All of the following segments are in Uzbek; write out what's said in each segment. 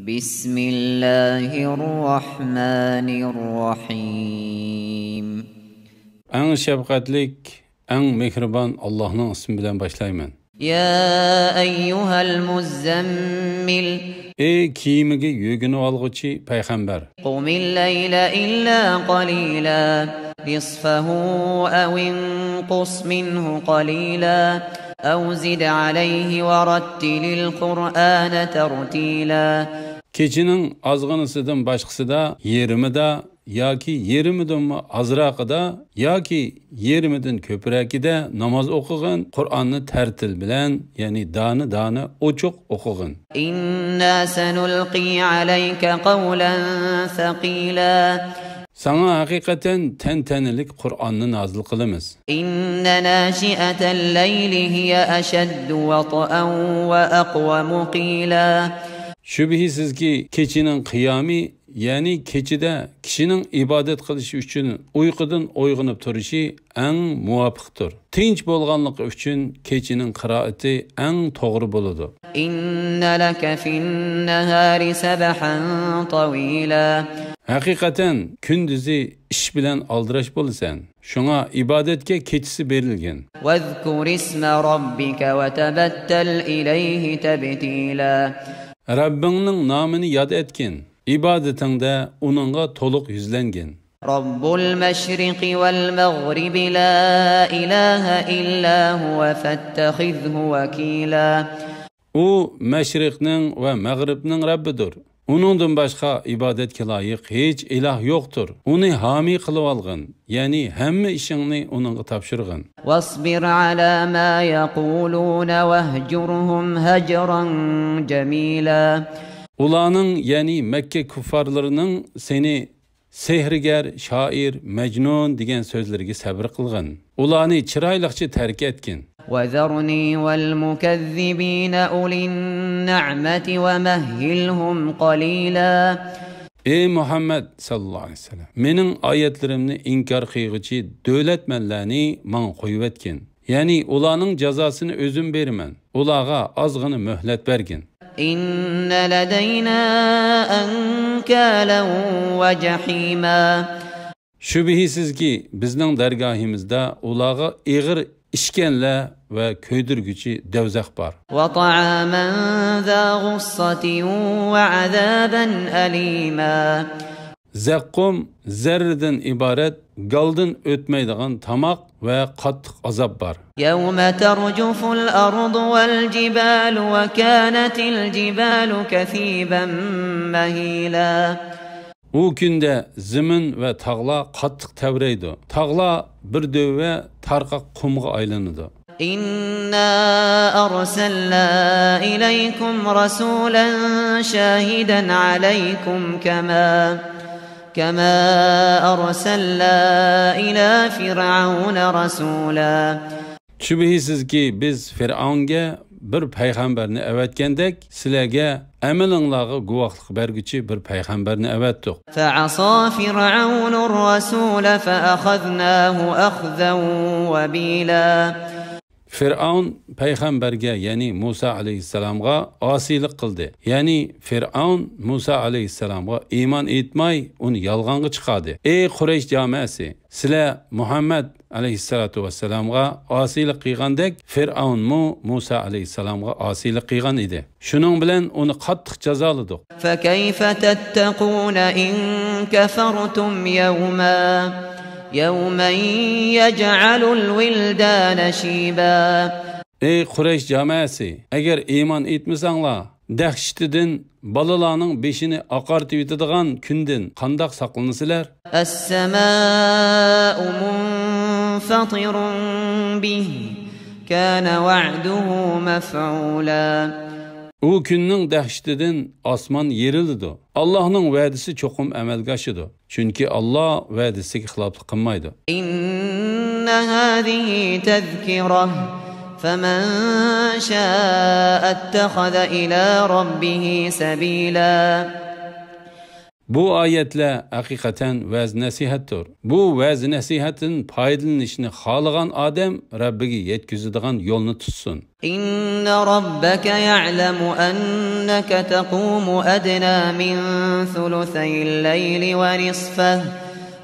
بسم الله الرحمن الرحيم. En şefkatlik, en mehriban Allah'ın ismiyle başlayman. يا أيها المزمل Ey kiyimiga yugunu olguchi payg'ambar. قم الليل إلا قليلا نصفه أو انقص منه قليلا أو زد عليه ورتل القرآن ترتيلا. Keçinin azg'inisidan boshqasida yerimida yoki yerimidan azroqida yoki yerimidan ko'pragida namoz o'qig'in, Qur'onni tartil bilan, ya'ni doni ochiq o'qig'in. إنا سنلقي عليك قولا ثقيلا. Sana haqiqatan tantanilik Qur'onni nozil qilamiz. إن ناشئة الليل هي أشد وطئا وأقوم قيلا. Shubhisizki kechining qiyomi, ya'ni kechida kishining ibodat qilishi uchun uyqudan uyg'onib turishi eng muvofiqdir. Tinch bo'lganligi uchun kechining qiroati eng to'g'ri bo'ladi. إن لك في النهار سبحا طويلا. Haqiqatan kunduzi ish bilan aldirash bo'lsan. Shunga ibodatga kechisi berilgan. واذكر اسم ربك وتبتل إليه تبتيلا. Rabbingning nomini yod etgin. Ibodatingda uningga to'liq yuzlangin. رب المشرق والمغرب لا إله إلا هو فاتخذه وكيلا. U mashriqning va mag'ribning Rabbidir. Uningdan boshqa ibodatga loyiq hech iloh yo'qdir. Uni homiy qilib olgin, ya'ni hamma ishingni uningga topshirgin. واصبر على ما يقولون واهجرهم هجرا جميلا. Ularning, ya'ni Makka kuffarlarining seni sehrgar, shoir, majnun degan so'zlariga sabr qilgin. Ularni chiroyliqcha tark etgin. وذرني والمكذبين أولي النعمة ومهلهم قليلا. Ey Muhammad sallallahu aleyhi ve sellem, mening oyatlarimni inkor qilguvchi davlatmanlarni men qo'yib etgin. Ya'ni ularning jazosini o'zim beraman. Ularga ozg'ina muhlat bergin. إن لدينا أنكالا وجحيما. Shubhisizki bizning dargohimizda ularga ig'ir ishkenlar va ko'ydirguchi davzax bor. وطعاما ذا غصة وعذابا أليما. Zaqqum zarridan iborat galdan o'tmaydigan tamoq va qattiq azob bor. يوم ترجف الأرض والجبال وكانت الجبال كثيبا مهيلا. U kunda zimin va tog'lar qattiq tavraydi. Tog'lar bir döve tarqaq qumga aylanadi. إنا أرسلنا إليكم رسولا شاهدا عليكم كما أرسلنا إلى فرعون رسولا. Shubhisizki biz Fir'aunga bir payg'ambarni avatgandek, sizlarga amalinglarga guvohlik berguchi bir payg'ambarni avatdik. فعصى فرعون الرسول فأخذناه أخذا وبيلا. Fir'aun payg'ambarga, ya'ni Musa alayhissalomga osiylik qildi. Ya'ni Fir'aun Musa alayhissalomga iymon etmay, uni yolg'onga chiqardi. Ey Quraysh jamoasi, sizlar Muhammad alayhissalatu vassalamga osiylik qilgandek, Fir'aun Musa alayhissalomga osiylik qilgan edi. Shuning bilan uni qattiq jazoladik. فكيف تتقون إن كفرتم يوما يجعل الولدان شيبا. Ey Quraysh jamoasi, agar iymon etmasanglar, dahshatidan balalarning beshini oqartib yetadigan kundan qandoq saqlanasizlar? السماء منفطر به كان وعده مفعولا. U kunning dahshatidan osmon yerildi. Allohning va'dasi cho'qim amalga oshadi. Chunki Alloh va'dasiga xiloflik qilmaydi. إن هذه تذكرة فمن شاء اتخذ إلى ربه سبيلا. Bu ayetler hakikaten vaz nasihattir. Bu vaz nasihatin paydalanışını xalagan adam Rabbiga yetkizadigan yo'lni tutsun. İnne rabbeke ya'lemu enneke taqumu adna min thuluthayil leyli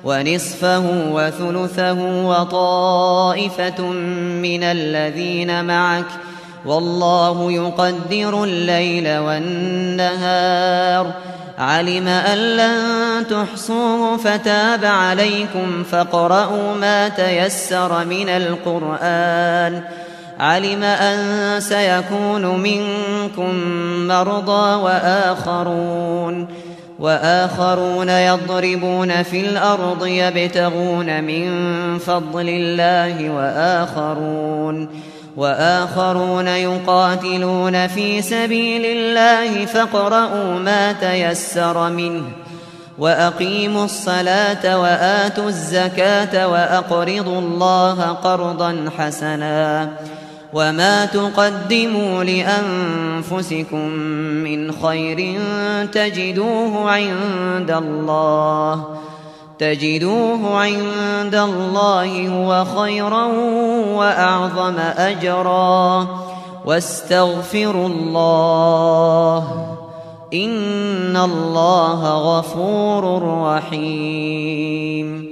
ve nisfahu ve thuluthahu ve taifetun minellezine ma'ak. Vallahu yuqaddirul leyle ven nehar. علم أن لن تحصوه فتاب عليكم فاقرؤوا ما تيسر من القرآن علم أن سيكون منكم مرضى وآخرون يضربون في الأرض يبتغون من فضل الله وآخرون يقاتلون في سبيل الله فاقرؤوا ما تيسر منه وأقيموا الصلاة وآتوا الزكاة وأقرضوا الله قرضا حسنا وما تقدموا لأنفسكم من خير تجدوه عند الله هو خيرا وأعظم أجرا واستغفروا الله إن الله غفور رحيم.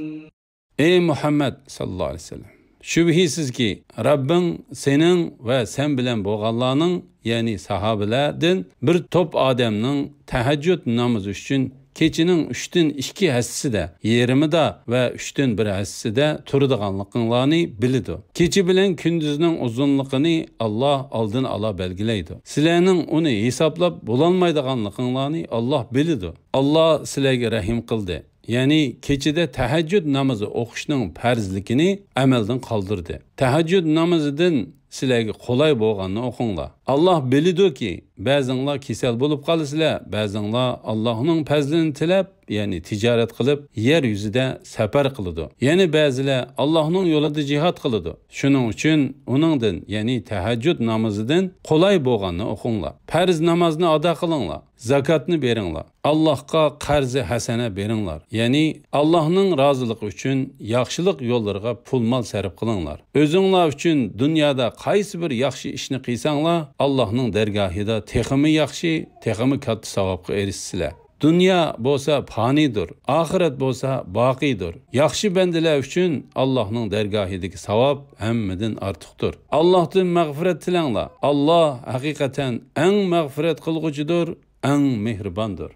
Ey Muhammed sallallahu aleyhi ve sellem, şübhisiz ki Rabbin senin ve sen bilen boğanlarının yani sahabelerden bir top adamның tahajjud namazı üçün keçinin 3'ten 2 hisside, yerimi ve 3'ten 1 hisside turadiganlıqlarını bilidi. Keçi bilen gündüzünün uzunluğunu Allah aldın ala belgileydi. Sizlerning onu hesaplap bulanmaydiganlıqlarını Allah bilidi. Allah sizlerge rahim qildi. Yani keçide tahajjud namazı o'qishning farzligini amaldan qoldirdi. Tahajjud namozidan sizlarga qolay bo'lganini o'qinglar. Allah biladi-ki, ba'zinglar kasal bo'lib qolasizlar, ba'zinglar Allohning fazlini tilab, ya'ni tijorat qilib, yer yuzida safar qiladi. Ya'ni ba'zilar Allohning yo'lida jihad qiladi. Shuning uchun uningdan, ya'ni tahajjud namozidan qolay bo'lganini o'qinglar. Farz namozni ado qilinglar. Zakatni beringlar. Allohga qarzi hasana beringlar. Ya'ni Allohning roziligi uchun yaxshilik yo'llariga pul mol sarf qilinglar. O'zinglar uchun dunyoda qaysi bir yaxshi ishni qilsanglar, Allohning dargohida texmi yaxshi, texmi katta savobga erishsizlar. Dünya bo'lsa fanidir, oxirat bo'lsa boqiydir. Yaxshi bandalar uchun Allohning dargohidagi savob hammadan ortiqdir. Allohdan mag'firat tilanglar. Alloh haqiqatan eng mag'firat qilg'uchidir, eng mehribondir.